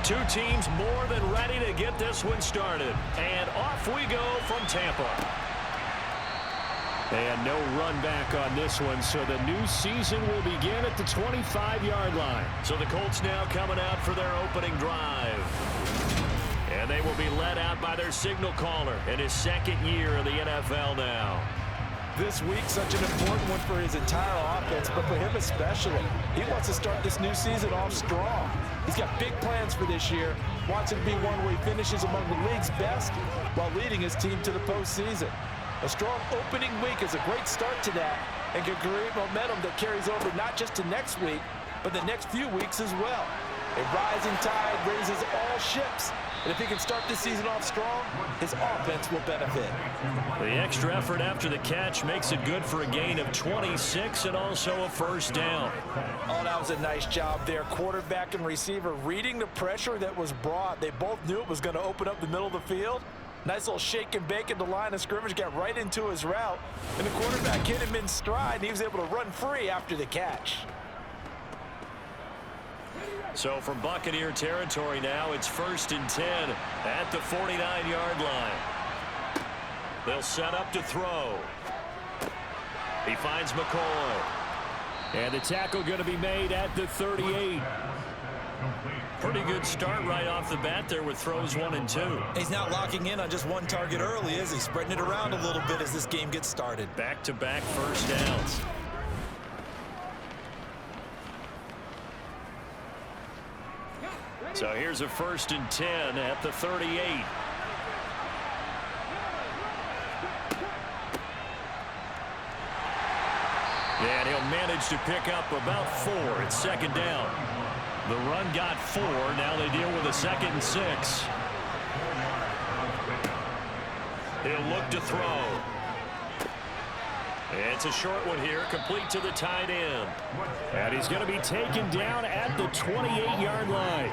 Two teams more than ready to get this one started. And off we go from Tampa. And no run back on this one, so the new season will begin at the 25-yard line. So the Colts now coming out for their opening drive. And they will be led out by their signal caller in his second year in the NFL now. This week, such an important one for his entire offense, but for him especially. He wants to start this new season off strong. He's got big plans for this year. Wants it to be one where he finishes among the league's best while leading his team to the postseason. A strong opening week is a great start to that and can create momentum that carries over not just to next week, but the next few weeks as well. A rising tide raises all ships. And if he can start this season off strong, his offense will benefit. The extra effort after the catch makes it good for a gain of 26 and also a first down. Oh, that was a nice job there. Quarterback and receiver reading the pressure that was brought. They both knew it was going to open up the middle of the field. Nice little shake and bake at the line of scrimmage, got right into his route. And the quarterback hit him in stride, and he was able to run free after the catch. So from Buccaneer territory now, it's 1st and 10 at the 49-yard line. They'll set up to throw. He finds McCoy. And the tackle going to be made at the 38. Pretty good start right off the bat there with throws 1 and 2. He's not locking in on just one target early, is he? Spreading it around a little bit as this game gets started. Back-to-back first downs. So here's a 1st and 10 at the 38. And he'll manage to pick up about 4. It's 2nd down. The run got 4. Now they deal with a 2nd and 6. He'll look to throw. It's a short one here, complete to the tight end. And he's going to be taken down at the 28-yard line.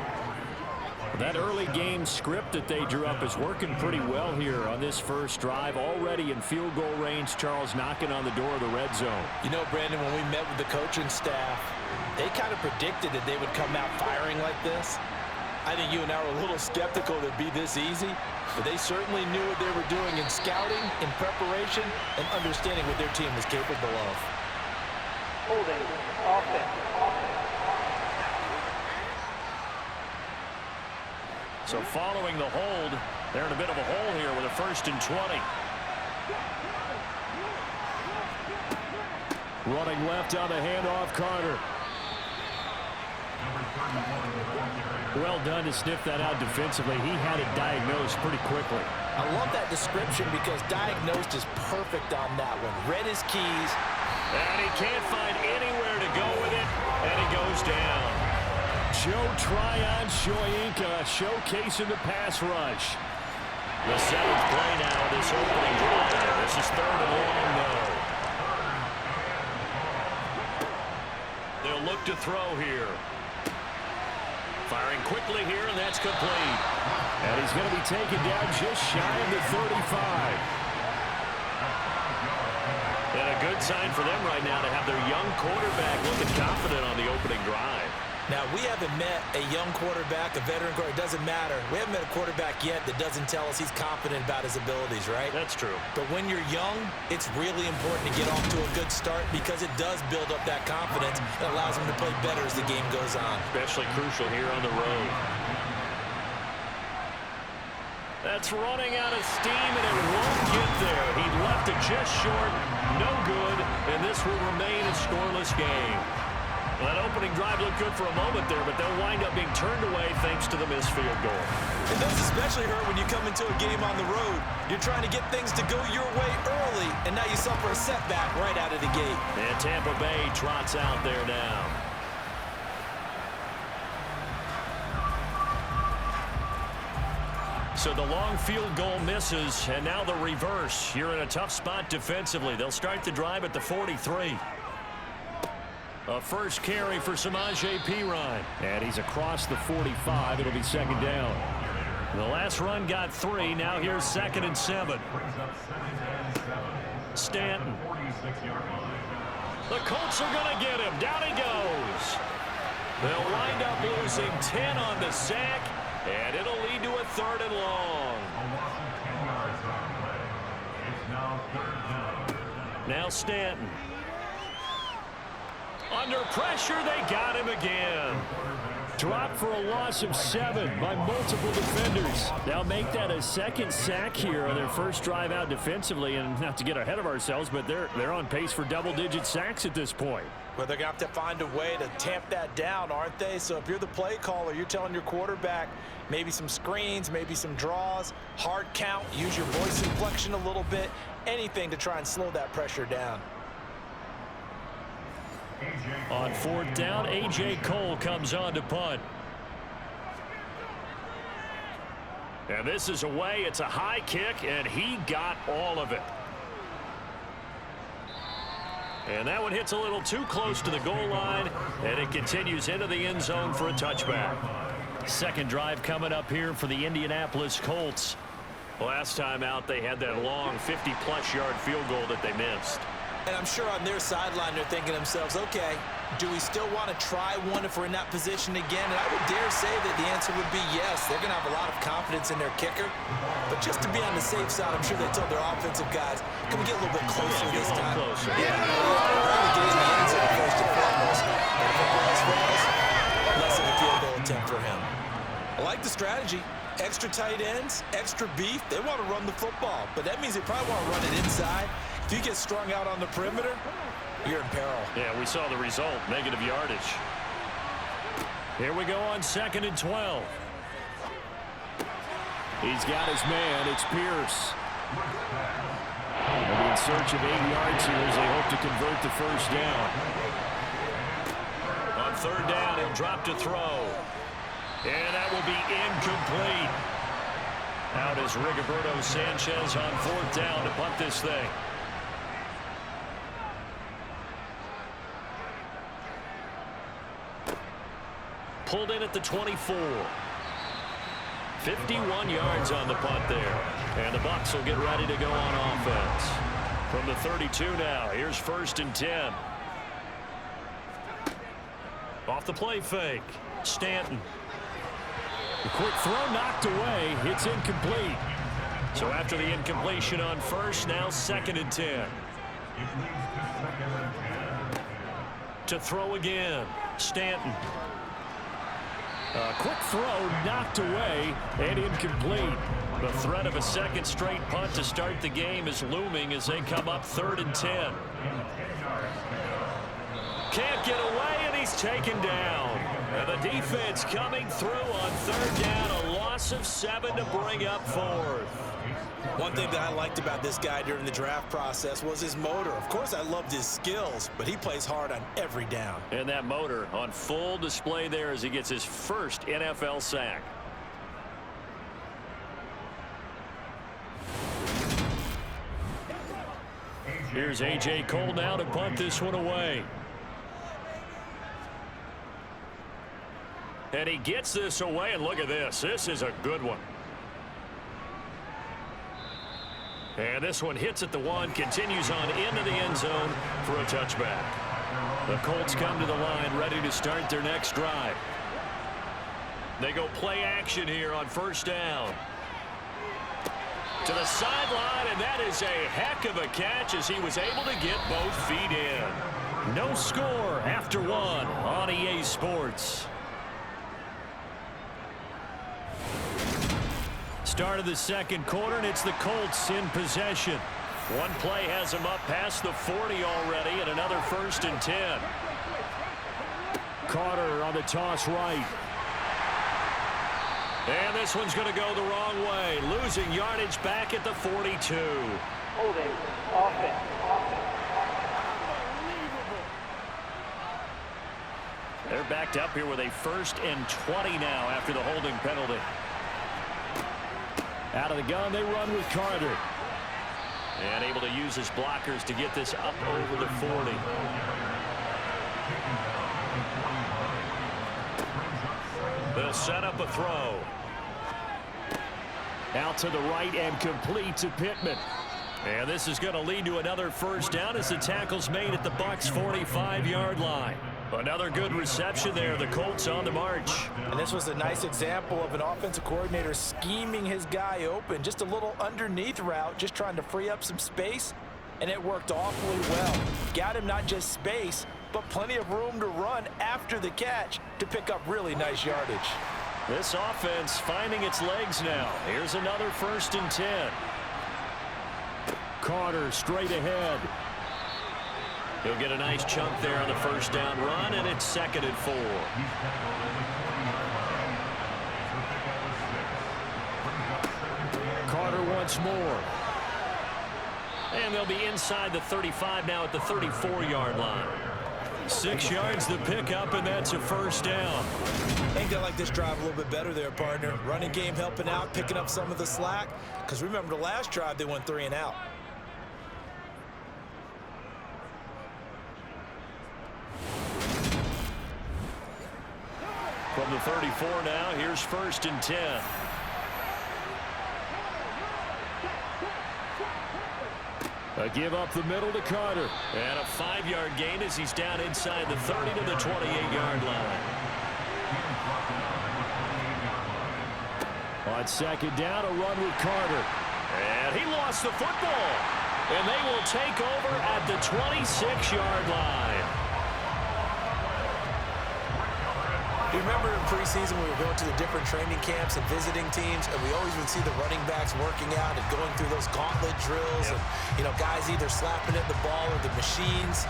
That early game script that they drew up is working pretty well here on this first drive. Already in field goal range, Charles knocking on the door of the red zone. You know, Brandon, when we met with the coaching staff, they kind of predicted that they would come out firing like this. I think you and I were a little skeptical that it'd be this easy, but they certainly knew what they were doing in scouting, in preparation, and understanding what their team was capable of. Holding offense. So following the hold, they're in a bit of a hole here with a 1st and 20. Running left on the handoff, Carter. Well done to sniff that out defensively. He had it diagnosed pretty quickly. I love that description because diagnosed is perfect on that one. Read his keys. And he can't find anywhere to go with it, and he goes down. Joe Tryon-Shoyinka showcasing the pass rush. The 7th play now of this opening drive. This is 3rd and long, though. They'll look to throw here. Firing quickly here, and that's complete. And he's going to be taken down just shy of the 35. And a good sign for them right now to have their young quarterback looking confident on the opening drive. Now, we haven't met a young quarterback, a veteran quarterback. It doesn't matter. We haven't met a quarterback yet that doesn't tell us he's confident about his abilities, right? That's true. But when you're young, it's really important to get off to a good start because it does build up that confidence that allows him to play better as the game goes on. Especially crucial here on the road. That's running out of steam, and it won't get there. He left it just short. No good, and this will remain a scoreless game. Well, that opening drive looked good for a moment there, but they'll wind up being turned away thanks to the missed field goal. It does especially hurt when you come into a game on the road. You're trying to get things to go your way early, and now you suffer a setback right out of the gate. And Tampa Bay trots out there now. So the long field goal misses, and now the reverse. You're in a tough spot defensively. They'll start the drive at the 43. A first carry for Perine. And he's across the 45. It'll be 2nd down. The last run got 3. Now here's 2nd and 7. Stanton. The Colts are going to get him. Down he goes. They'll wind up losing 10 on the sack. And it'll lead to a 3rd and long. Now Stanton. Under pressure, they got him again. Dropped for a loss of 7 by multiple defenders. Now make that a 2nd sack here on their first drive out defensively. And not to get ahead of ourselves, but they're on pace for double-digit sacks at this point. Well, they're going to have to find a way to tamp that down, aren't they? So if you're the play caller, you're telling your quarterback maybe some screens, maybe some draws, hard count, use your voice inflection a little bit, anything to try and slow that pressure down. On 4th down, A.J. Cole comes on to punt. And this is away. It's a high kick, and he got all of it. And that one hits a little too close to the goal line, and it continues into the end zone for a touchback. 2nd drive coming up here for the Indianapolis Colts. Last time out, they had that long 50-plus yard field goal that they missed. And I'm sure on their sideline they're thinking to themselves, okay, do we still want to try one if we're in that position again? And I would dare say that the answer would be yes. They're going to have a lot of confidence in their kicker. But just to be on the safe side, I'm sure they told their offensive guys, can we get a little bit closer this time? Closer. Yeah, probably get in the end zone first and foremost. But if it was for us, less of a field goal attempt for him. I like the strategy. Extra tight ends, extra beef. They want to run the football, but that means they probably want to run it inside. If you get strung out on the perimeter, you're in peril. Yeah, we saw the result, negative yardage. Here we go on 2nd and 12. He's got his man. It's Pierce. They'll be in search of 8 yards here as they hope to convert the first down. On 3rd down, he'll drop to throw. And that will be incomplete. Out is Rigoberto Sanchez on 4th down to punt this thing. Pulled in at the 24. 51 yards on the punt there. And the Bucs will get ready to go on offense. From the 32 now, here's 1st and 10. Off the play fake. Stanton. The quick throw knocked away. It's incomplete. So after the incompletion on 1st, now 2nd and 10. To throw again. Stanton. A quick throw knocked away and incomplete. The threat of a 2nd straight punt to start the game is looming as they come up 3rd and 10. Can't get away, and he's taken down. And the defense coming through on 3rd down. A loss of 7 to bring up 4th. One thing that I liked about this guy during the draft process was his motor. Of course, I loved his skills, but he plays hard on every down. And that motor on full display there as he gets his first NFL sack. Here's A.J. Cole now to punt this one away. And he gets this away, and look at this. This is a good one. And this one hits at the 1, continues on into the end zone for a touchback. The Colts come to the line, ready to start their next drive. They go play action here on 1st down. To the sideline, and that is a heck of a catch as he was able to get both feet in. No score after 1 on EA Sports. Start of the 2nd quarter, and it's the Colts in possession. One play has him up past the 40 already, and another 1st and 10. Carter on the toss right. And this one's going to go the wrong way. Losing yardage back at the 42. Holding. Offense. They're backed up here with a 1st and 20 now after the holding penalty. Out of the gun, they run with Carter. And able to use his blockers to get this up over the 40. They'll set up a throw. Out to the right and complete to Pittman. And this is going to lead to another 1st down as the tackle's made at the Bucs' 45-yard line. Another good reception there. The Colts on the march. And this was a nice example of an offensive coordinator scheming his guy open. Just a little underneath route, just trying to free up some space, and it worked awfully well. Got him not just space, but plenty of room to run after the catch to pick up really nice yardage. This offense finding its legs now. Here's another 1st and 10. Carter straight ahead. He'll get a nice chunk there on the 1st down run, and it's 2nd and 4. Carter once more. And they'll be inside the 35 now at the 34-yard line. 6 yards the pickup, and that's a 1st down. I think they like this drive a little bit better there, partner. Running game helping out, picking up some of the slack. Because remember the last drive, they went 3 and out. From the 34 now, here's 1st and 10. A give up the middle to Carter. And a 5-yard gain as he's down inside the 30 to the 28-yard line. On 2nd down, a run with Carter. And he lost the football. And they will take over at the 26-yard line. You remember in preseason we were going to the different training camps and visiting teams, and we always would see the running backs working out and going through those gauntlet drills, and guys either slapping at the ball or the machines.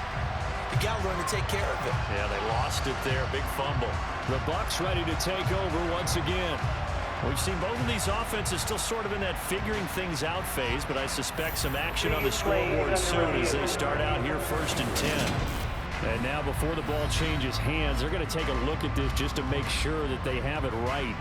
You got to learn to take care of it. Yeah, they lost it there. Big fumble. The Bucs ready to take over once again. We've seen both of these offenses still sort of in that figuring things out phase, but I suspect some action on the scoreboard soon as they start out here 1st and 10. And now before the ball changes hands, they're going to take a look at this just to make sure that they have it right.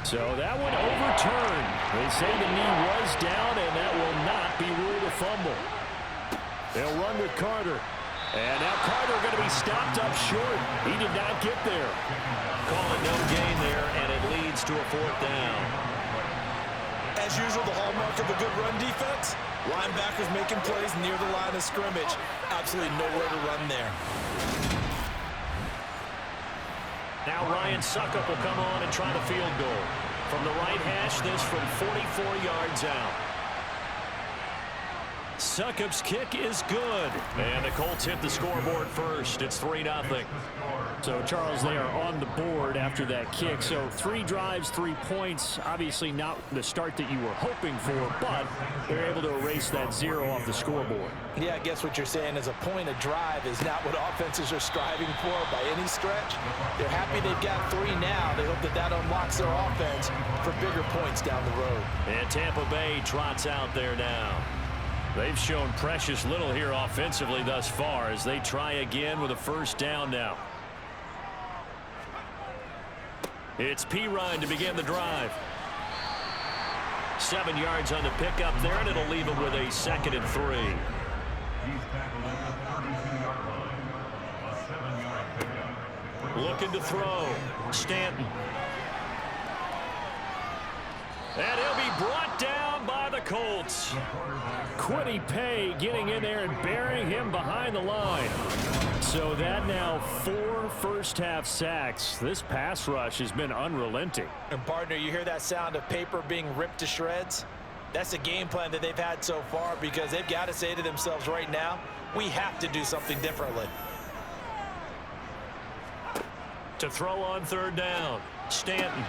So that one overturned. They say the knee was down, and that will not be ruled a fumble. They'll run with Carter. And now Carter going to be stopped up short. He did not get there. Call it no gain there, and it leads to a 4th down. As usual, the hallmark of a good run defense, linebackers making plays near the line of scrimmage. Absolutely nowhere to run there. Now Ryan Suckup will come on and try the field goal. From the right hash, this from 44 yards out. Suckup's kick is good. And the Colts hit the scoreboard first. It's 3-0. So, Charles, they are on the board after that kick. So, 3 drives, 3 points. Obviously not the start that you were hoping for, but they're able to erase that 0 off the scoreboard. Yeah, I guess what you're saying is a point of drive is not what offenses are striving for by any stretch. They're happy they've got 3 now. They hope that that unlocks their offense for bigger points down the road. And Tampa Bay trots out there now. They've shown precious little here offensively thus far as they try again with a 1st down now. It's Perine to begin the drive. 7 yards on the pickup there, and it'll leave him with a 2nd and 3. Looking to throw. Stanton. And he'll be brought down by the Colts. Kwity Paye getting in there and burying him behind the line. So that now 4 first-half sacks. This pass rush has been unrelenting. And, partner, you hear that sound of paper being ripped to shreds? That's the game plan that they've had so far because they've got to say to themselves right now, we have to do something differently. To throw on 3rd down. Stanton.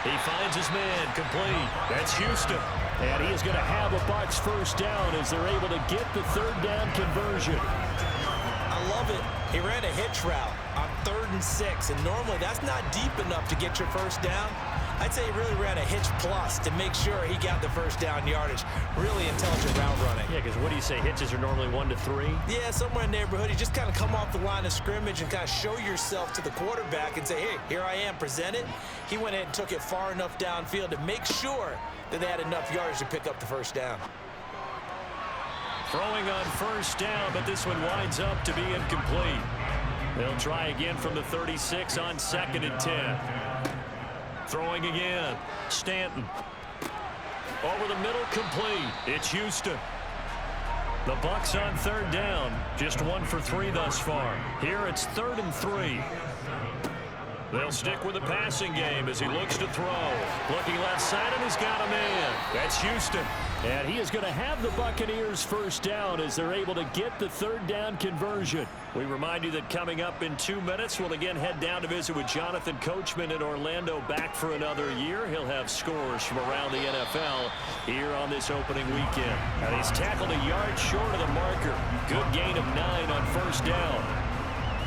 He finds his man complete. That's Houston. And he is going to have a Bucs 1st down as they're able to get the 3rd down conversion. I love it. He ran a hitch route on 3rd and 6, and normally that's not deep enough to get your 1st down. I'd say he really ran a hitch plus to make sure he got the 1st down yardage. Really intelligent route running. Yeah, because what do you say? Hitches are normally 1 to 3? Yeah, somewhere in the neighborhood. You just kind of come off the line of scrimmage and kind of show yourself to the quarterback and say, hey, here I am, present it. He went in and took it far enough downfield to make sure that they had enough yards to pick up the 1st down. Throwing on 1st down, but this one winds up to be incomplete. They'll try again from the 36 on 2nd and 10. Throwing again. Stanton. Over the middle, complete. It's Houston. The Bucs on 3rd down. Just 1 for 3 thus far. Here it's 3rd and 3. They'll stick with the passing game as he looks to throw. Looking left side, and he's got a man. That's Houston. And he is going to have the Buccaneers first down as they're able to get the 3rd down conversion. We remind you that coming up in 2 minutes, we'll again head down to visit with Jonathan Coachman in Orlando, back for another year. He'll have scores from around the NFL here on this opening weekend. And he's tackled a yard short of the marker. Good gain of 9 on 1st down.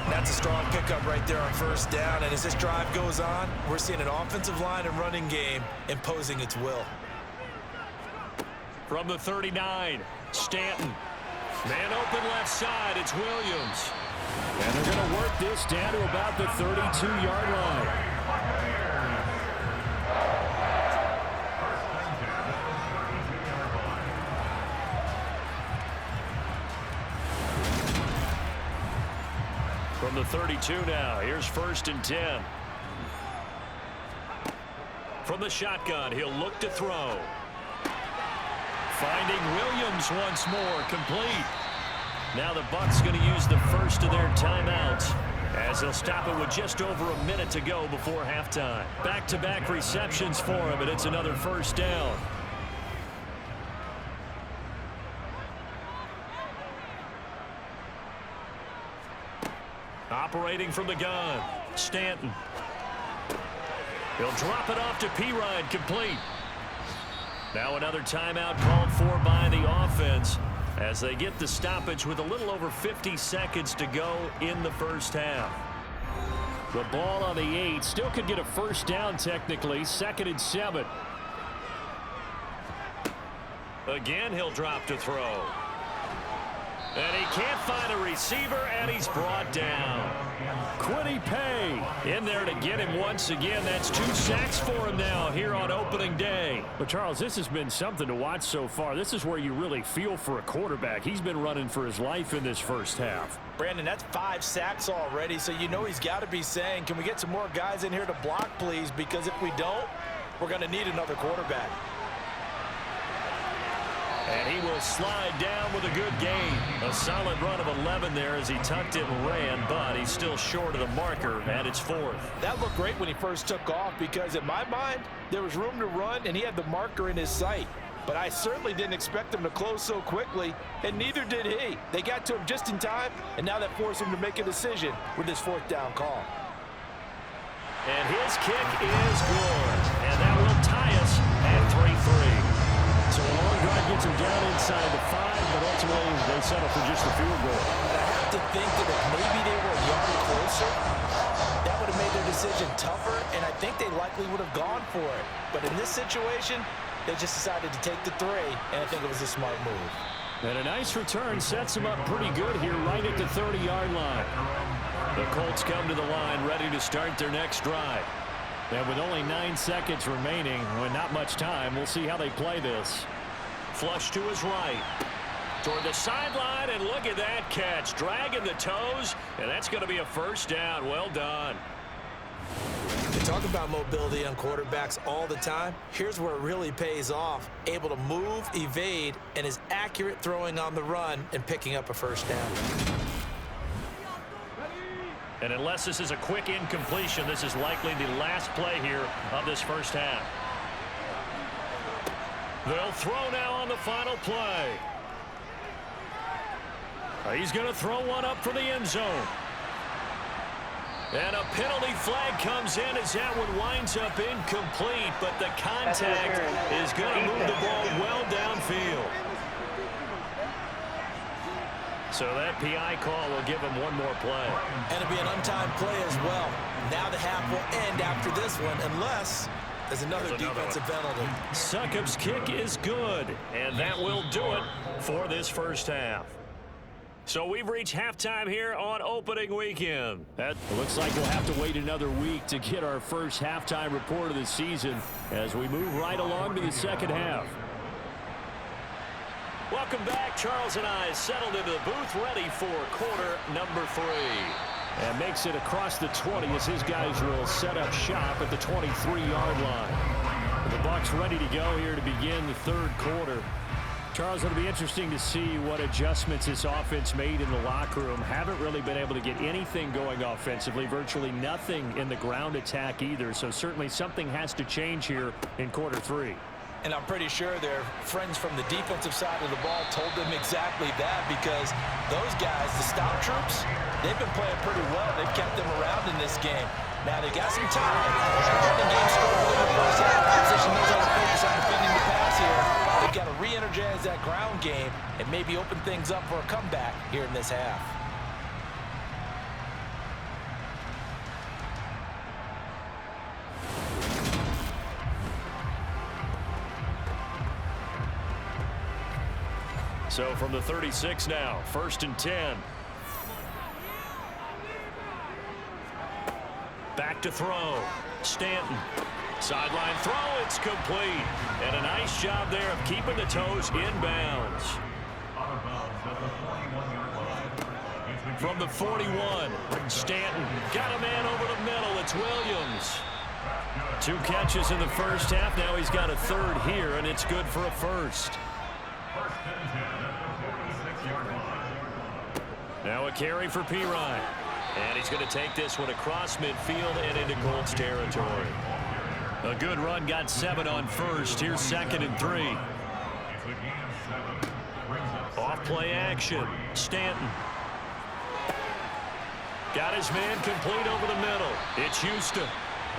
That's a strong pickup right there on 1st down. And as this drive goes on, we're seeing an offensive line and running game imposing its will. From the 39, Stanton. Man open left side, it's Williams. And they're going to work this down to about the 32-yard line. From the 32 now, here's 1st and 10. From the shotgun, he'll look to throw. Finding Williams once more, complete. Now the Bucs going to use the first of their timeouts as they'll stop it with just over a minute to go before halftime. Back-to-back receptions for him, and it's another 1st down. Operating from the gun, Stanton. He'll drop it off to Perine, complete. Now another timeout called for by the offense as they get the stoppage with a little over 50 seconds to go in the first half. The ball on the 8 still could get a 1st down technically. 2nd and 7. Again, he'll drop to throw. And he can't find a receiver, and he's brought down. Kwity Paye in there to get him once again. That's 2 sacks for him now here on opening day. But, Charles, this has been something to watch so far. This is where you really feel for a quarterback. He's been running for his life in this first half. Brandon, that's 5 sacks already, so you know he's got to be saying, can we get some more guys in here to block, please? Because if we don't, we're going to need another quarterback. And he will slide down with a good gain. A solid run of 11 there as he tucked it and ran, but he's still short of the marker, and it's 4th. That looked great when he first took off because, in my mind, there was room to run, and he had the marker in his sight. But I certainly didn't expect him to close so quickly, and neither did he. They got to him just in time, and now that forced him to make a decision with this 4th down call. And his kick is good, and that will tie us at 3-3. So a long drive gets him down inside the 5, but ultimately they settle for just the field goal. But I have to think that if maybe they were a yard closer, that would have made their decision tougher, and I think they likely would have gone for it. But in this situation, they just decided to take the 3, and I think it was a smart move. And a nice return sets him up pretty good here right at the 30-yard line. The Colts come to the line ready to start their next drive. And with only 9 seconds remaining, with not much time, we'll see how they play this. Flush to his right. Toward the sideline, and look at that catch. Dragging the toes, and that's going to be a 1st down. Well done. They talk about mobility on quarterbacks all the time. Here's where it really pays off. Able to move, evade, and is accurate throwing on the run and picking up a 1st down. And unless this is a quick incompletion, this is likely the last play here of this first half. They'll throw now on the final play. He's going to throw one up for the end zone. And a penalty flag comes in as that one winds up incomplete, but the contact is going to move the ball well downfield. So that PI call will give him one more play. And it'll be an untimed play as well. Now the half will end after this one, unless there's another defensive penalty. Succop's kick is good, and that will do it for this first half. So we've reached halftime here on opening weekend. That looks like we'll have to wait another week to get our first halftime report of the season as we move right along to the second half. Welcome back. Charles and I settled into the booth ready for quarter number 3. And makes it across the 20 as his guys will set up shop at the 23-yard line. The Bucs ready to go here to begin the third quarter. Charles, it'll be interesting to see what adjustments this offense made in the locker room. Haven't really been able to get anything going offensively, virtually nothing in the ground attack either. So certainly something has to change here in quarter three. And I'm pretty sure their friends from the defensive side of the ball told them exactly that, because those guys, the stop troops, they've been playing pretty well. They've kept them around in this game. Now they got some time. The game struggled in the first half. Opposition knows how to focus on defending the pass here. They've got to re-energize that ground game and maybe open things up for a comeback here in this half. So from the 36 now, 1st and 10. Back to throw. Stanton. Sideline throw. It's complete. And a nice job there of keeping the toes inbounds. From the 41, Stanton got a man over the middle. It's Williams. 2 catches in the first half. Now he's got a third here, and it's good for a first. Now a carry for Perine. And he's going to take this one across midfield and into Colts territory. A good run, got 7 on first. Here's 2nd and 3. Off play action. Stanton. Got his man complete over the middle. It's Houston.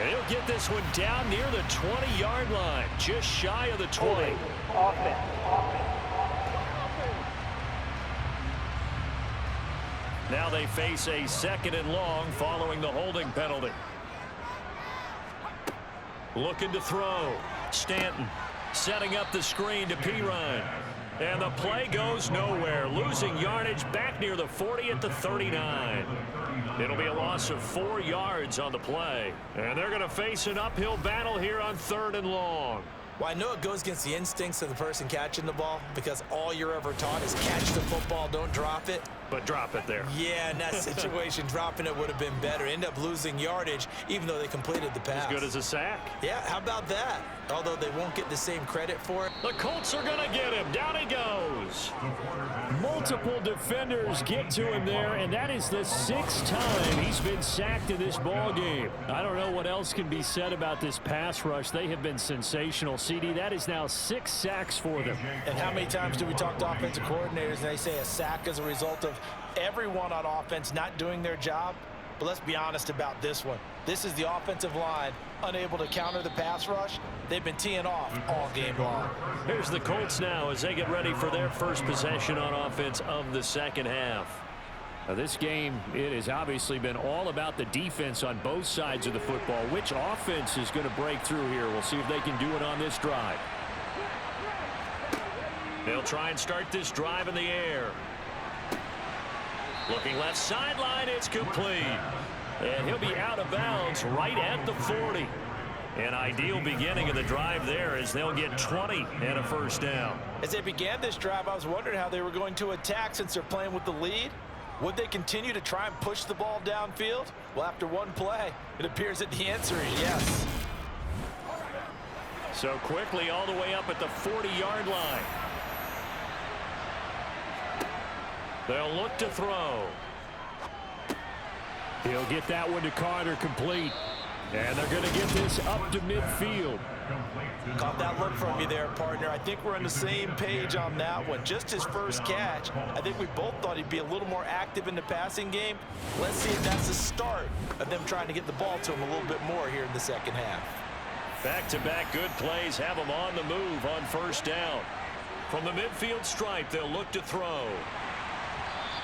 And he'll get this one down near the 20-yard line. Just shy of the 20. Offense. Now they face a 2nd and long following the holding penalty. Looking to throw. Stanton setting up the screen to Perine. And the play goes nowhere. Losing yardage back near the 40 at the 39. It'll be a loss of 4 yards on the play. And they're going to face an uphill battle here on 3rd and long. Well, I know it goes against the instincts of the person catching the ball, because all you're ever taught is catch the football, don't drop it. But drop it there. Yeah, in that situation, dropping it would have been better. End up losing yardage, even though they completed the pass. As good as a sack. Yeah, how about that? Although they won't get the same credit for it. The Colts are going to get him. Down he goes. Multiple defenders get to him there, and that is the 6th time he's been sacked in this ball game. I don't know what else can be said about this pass rush. They have been sensational. CD, that is now 6 sacks for them. And how many times do we talk to offensive coordinators and they say a sack is a result of everyone on offense not doing their job? But let's be honest about this one. This is the offensive line unable to counter the pass rush. They've been teeing off all game long. Here's the Colts now as they get ready for their first possession on offense of the second half. Now this game, it has obviously been all about the defense on both sides of the football. Which offense is going to break through here? We'll see if they can do it on this drive. They'll try and start this drive in the air. Looking left sideline, it's complete. And he'll be out of bounds right at the 40. An ideal beginning of the drive there as they'll get 20 and a first down. As they began this drive, I was wondering how they were going to attack since they're playing with the lead. Would they continue to try and push the ball downfield? Well, after one play, it appears that the answer is yes. So quickly all the way up at the 40-yard line. They'll look to throw. He'll get that one to Carter complete. And they're going to get this up to midfield. Caught that look from you there, partner. I think we're on the same page on that one. Just his first catch. I think we both thought he'd be a little more active in the passing game. Let's see if that's the start of them trying to get the ball to him a little bit more here in the second half. Back-to-back good plays have them on the move on first down. From the midfield stripe, they'll look to throw.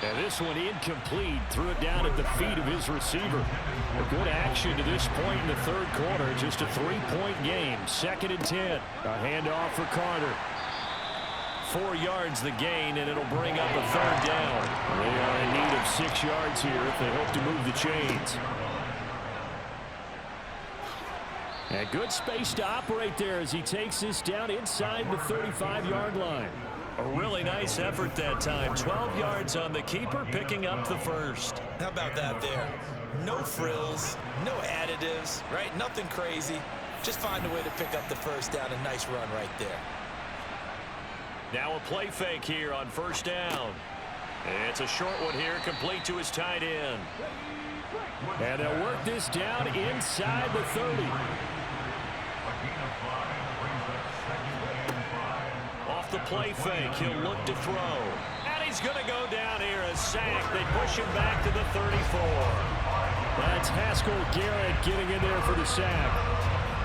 And this one incomplete. Threw it down at the feet of his receiver. A good action to this point in the third quarter. Just a 3-point game. 2nd and 10. A handoff for Carter. 4 yards the gain, and it'll bring up a third down. They are in need of 6 yards here if they hope to move the chains. And good space to operate there as he takes this down inside the 35-yard line. A really nice effort that time. 12 yards on the keeper, picking up the first. How about that there? No frills, no additives, right? Nothing crazy. Just find a way to pick up the first down. A nice run right there. Now a play fake here on first down. It's a short one here, complete to his tight end. And they'll work this down inside the 30. Off the play fake, he'll look to throw. And he's going to go down here, a sack. They push him back to the 34. That's Haskell Garrett getting in there for the sack.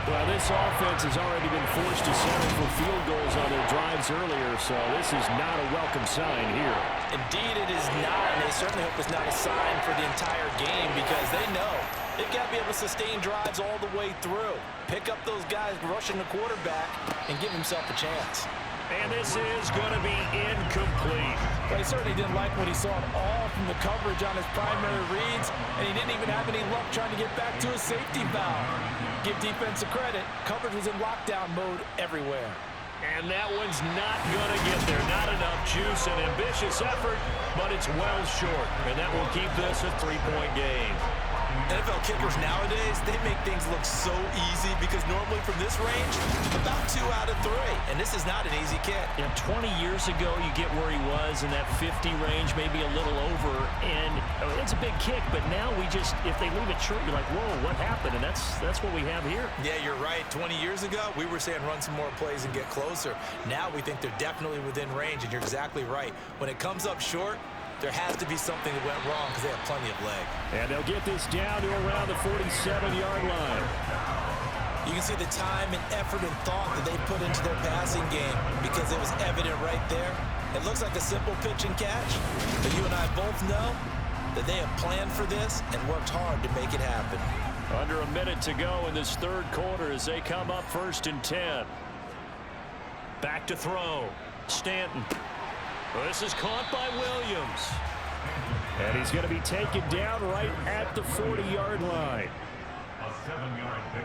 Well, this offense has already been forced to settle for field goals on their drives earlier, so this is not a welcome sign here. Indeed, it is not, and they certainly hope it's not a sign for the entire game because they know they've got to be able to sustain drives all the way through. Pick up those guys rushing the quarterback and give himself a chance. And this is going to be incomplete. But he certainly didn't like what he saw at all from the coverage on his primary reads, and he didn't even have any luck trying to get back to his safety valve. Give defensive credit, coverage was in lockdown mode everywhere. And that one's not going to get there. Not enough juice, an ambitious effort, but it's well short. And that will keep this a three-point game. NFL kickers nowadays, they make things look so easy because normally from this range, about 2 out of 3. And this is not an easy kick. Yeah, 20 years ago, you get where he was in that 50 range, maybe a little over. And it's a big kick, but now we just, if they leave it short, you're like, whoa, what happened? And that's what we have here. Yeah, you're right. 20 years ago, we were saying run some more plays and get closer. Now we think they're definitely within range, and you're exactly right. When it comes up short, there has to be something that went wrong because they have plenty of leg. And they'll get this down to around the 47-yard line. You can see the time and effort and thought that they put into their passing game because it was evident right there. It looks like a simple pitch and catch, but you and I both know that they have planned for this and worked hard to make it happen. Under a minute to go in this third quarter as they come up 1st and 10. Back to throw. Stanton. This is caught by Williams. And he's going to be taken down right at the 40-yard line.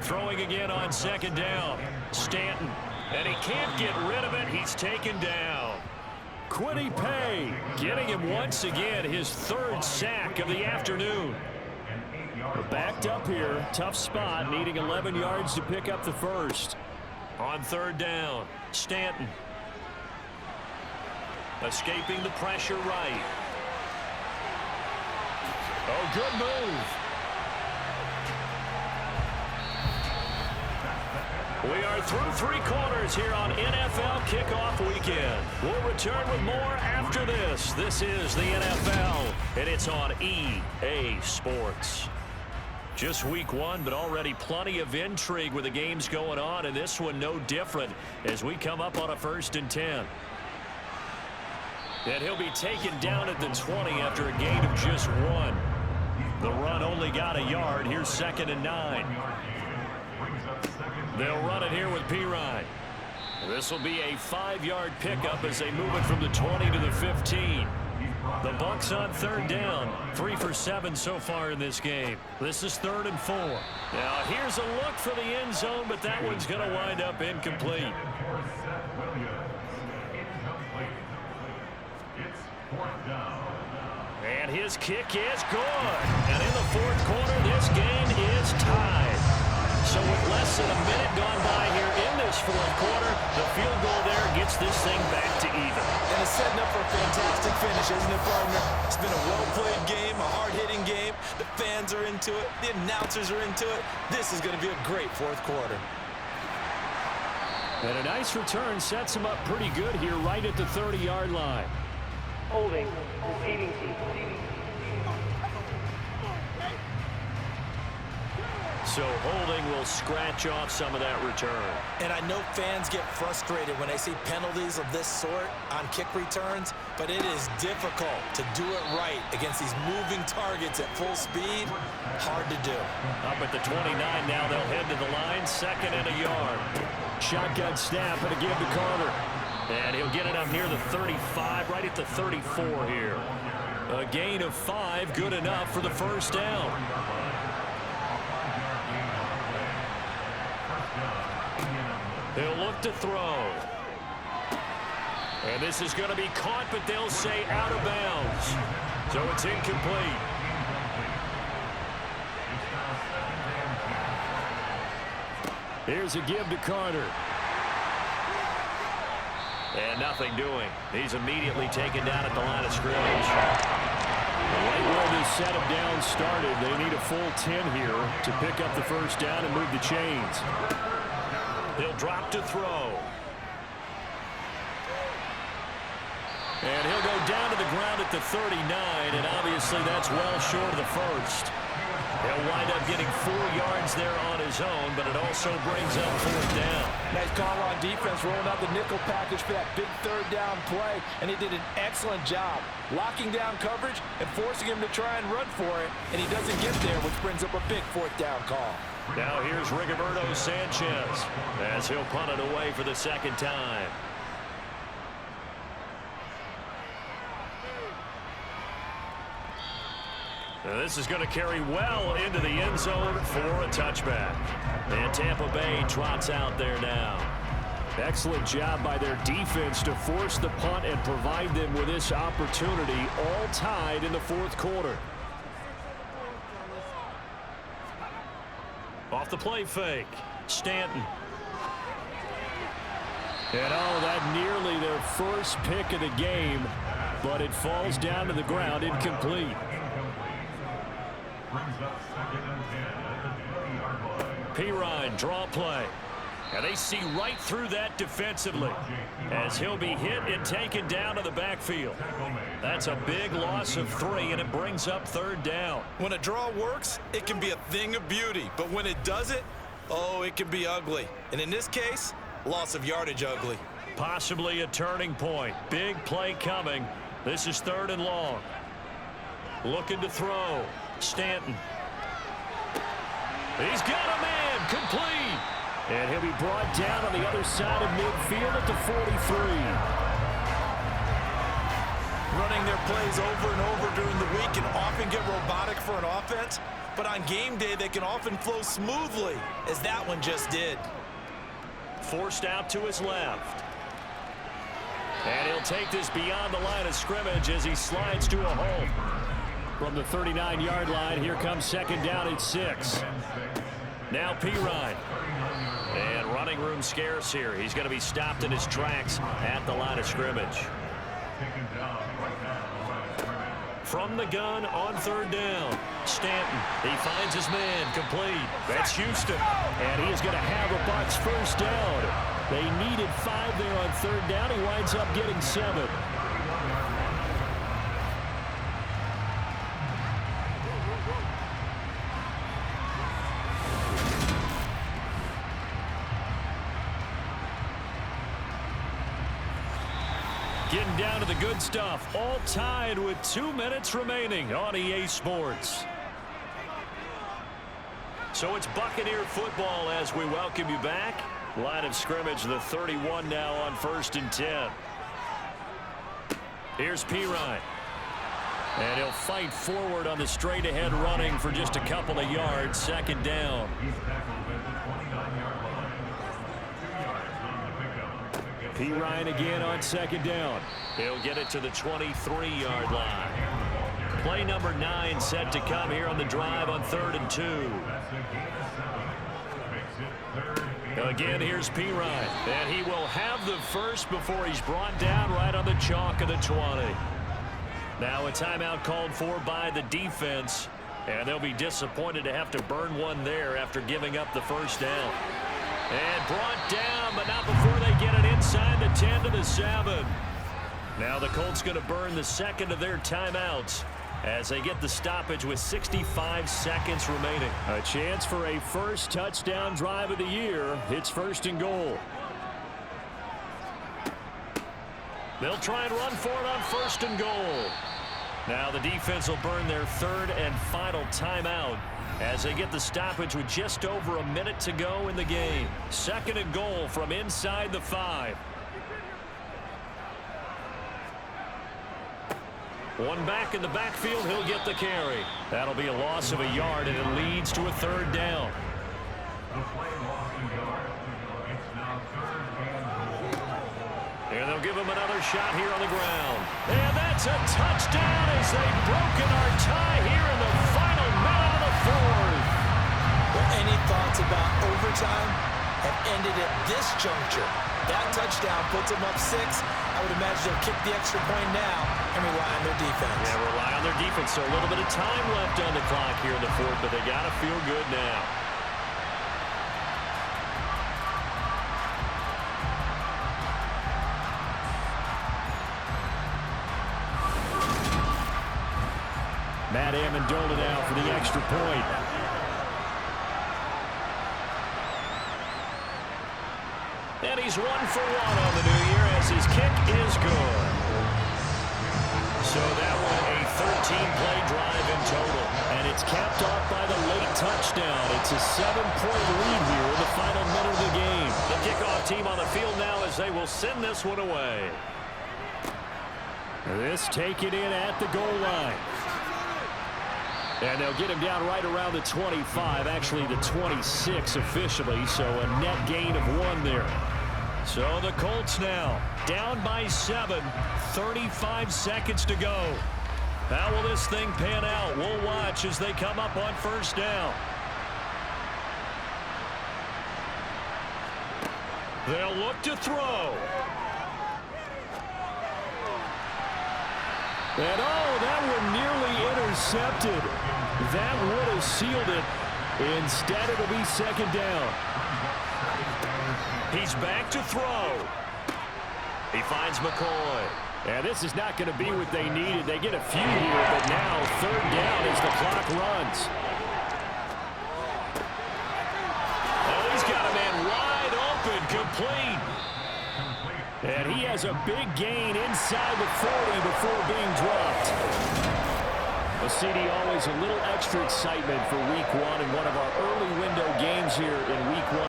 Throwing again on 2nd down. Stanton. And he can't get rid of it. He's taken down. Kwity Paye getting him once again, his 3rd sack of the afternoon. We're backed up here. Tough spot, needing 11 yards to pick up the first. On 3rd down, Stanton. Escaping the pressure right. Oh, good move. We are through 3 quarters here on NFL Kickoff Weekend. We'll return with more after this. This is the NFL, and it's on EA Sports. Just week 1, but already plenty of intrigue with the games going on, and this one no different as we come up on a 1st and 10. And he'll be taken down at the 20 after a gain of just 1. The run only got a yard. Here's 2nd and 9. They'll run it here with Perine. This will be a 5-yard pickup as they move it from the 20 to the 15. The Bucs on 3rd down. 3 for 7 so far in this game. This is 3rd and 4. Now here's a look for the end zone, but that one's going to wind up incomplete. And his kick is good. And in the 4th quarter, this game is tied. So with less than a minute gone by here in this 4th quarter, the field goal there gets this thing back to even. And it's setting up for a fantastic finish, isn't it, partner? It's been a well-played game, a hard-hitting game. The fans are into it. The announcers are into it. This is going to be a great 4th quarter. And a nice return sets him up pretty good here right at the 30-yard line. Holding. Receiving team. So holding will scratch off some of that return. And I know fans get frustrated when they see penalties of this sort on kick returns, but it is difficult to do it right against these moving targets at full speed. Hard to do. Up at the 29 now, they'll head to the line, 2nd and a yard. Shotgun snap and again to Carter. And he'll get it up near the 35, right at the 34 here. A gain of 5, good enough for the 1st down. He'll look to throw. And this is going to be caught, but they'll say out of bounds. So it's incomplete. Here's a give to Carter. And nothing doing. He's immediately taken down at the line of scrimmage. Right where this set of downs started, they need a full 10 here to pick up the first down and move the chains. He'll drop to throw. And he'll go down to the ground at the 39, and obviously that's well short of the first. He'll wind up getting 4 yards there on his own, but it also brings up 4th down. Nice call on defense, rolling out the nickel package for that big 3rd down play, and he did an excellent job locking down coverage and forcing him to try and run for it, and he doesn't get there, which brings up a big 4th down call. Now here's Rigoberto Sanchez as he'll punt it away for the 2nd time. Now this is going to carry well into the end zone for a touchback. And Tampa Bay trots out there now. Excellent job by their defense to force the punt and provide them with this opportunity, all tied in the 4th quarter. Off the play fake, Stanton. And that nearly their first pick of the game, but it falls down to the ground incomplete. Perine, draw play. And they see right through that defensively as he'll be hit and taken down to the backfield. That's a big loss of 3, and it brings up 3rd down. When a draw works, it can be a thing of beauty. But when it doesn't, oh, it can be ugly. And in this case, loss of yardage ugly. Possibly a turning point. Big play coming. This is 3rd and long. Looking to throw. Stanton. He's got a man. Complete. And he'll be brought down on the other side of midfield at the 43. Running their plays over and over during the week can often get robotic for an offense, but on game day they can often flow smoothly, as that one just did. Forced out to his left. And he'll take this beyond the line of scrimmage as he slides to a hole. From the 39-yard line, here comes 2nd down at 6. Now Perine. And running room scarce here. He's going to be stopped in his tracks at the line of scrimmage. From the gun on 3rd down. Stanton. He finds his man. Complete. That's Houston. And he is going to have a Bucs first down. They needed 5 there on 3rd down. He winds up getting 7. Getting down to the good stuff. All tied with 2 minutes remaining on EA Sports. So it's Buccaneer football as we welcome you back. Line of scrimmage, the 31 now on 1st and 10. Here's Perine. And he'll fight forward on the straight-ahead running for just a couple of yards. 2nd down. Perine again on 2nd down. He'll get it to the 23-yard line. Play number 9 set to come here on the drive on 3rd and 2. Again, here's Perine. And he will have the first before he's brought down right on the chalk of the 20. Now a timeout called for by the defense. And they'll be disappointed to have to burn one there after giving up the first down. And brought down, but not before they get it inside the 10 to the 7. Now the Colts going to burn the 2nd of their timeouts as they get the stoppage with 65 seconds remaining. A chance for a first touchdown drive of the year. It's 1st and goal. They'll try and run for it on 1st and goal. Now the defense will burn their 3rd and final timeout as they get the stoppage with just over a minute to go in the game. 2nd and goal from inside the 5. One back in the backfield, he'll get the carry. That'll be a loss of a yard, and it leads to a 3rd down. And they'll give him another shot here on the ground. And that's a touchdown as they've broken our tie here in the final minute of the fourth. Well, any thoughts about overtime have ended at this juncture. That touchdown puts them up 6. I would imagine they'll kick the extra point now and rely on their defense. Yeah, rely on their defense. So a little bit of time left on the clock here in the fourth, but they got to feel good now. Matt Amendola now for the extra point. And he's 1 for 1 on the new year as his kick is good. So that one a 13-play drive in total. And it's capped off by the late touchdown. It's a 7-point lead here in the final minute of the game. The kickoff team on the field now as they will send this one away. This taken in at the goal line. And they'll get him down right around the 25, actually the 26 officially, so a net gain of 1 there. So the Colts now down by 7, 35 seconds to go. How will this thing pan out? We'll watch as they come up on first down. They'll look to throw. And oh, that one nearly intercepted. That would have sealed it. Instead, it'll be second down. He's back to throw. He finds McCoy. And this is not going to be what they needed. They get a few here, but now third down as the clock runs. Oh, he's got a man wide open, complete. And he has a big gain inside the 40 before being dropped. Well, CD, always a little extra excitement for week 1 in one of our early window games here in week 1.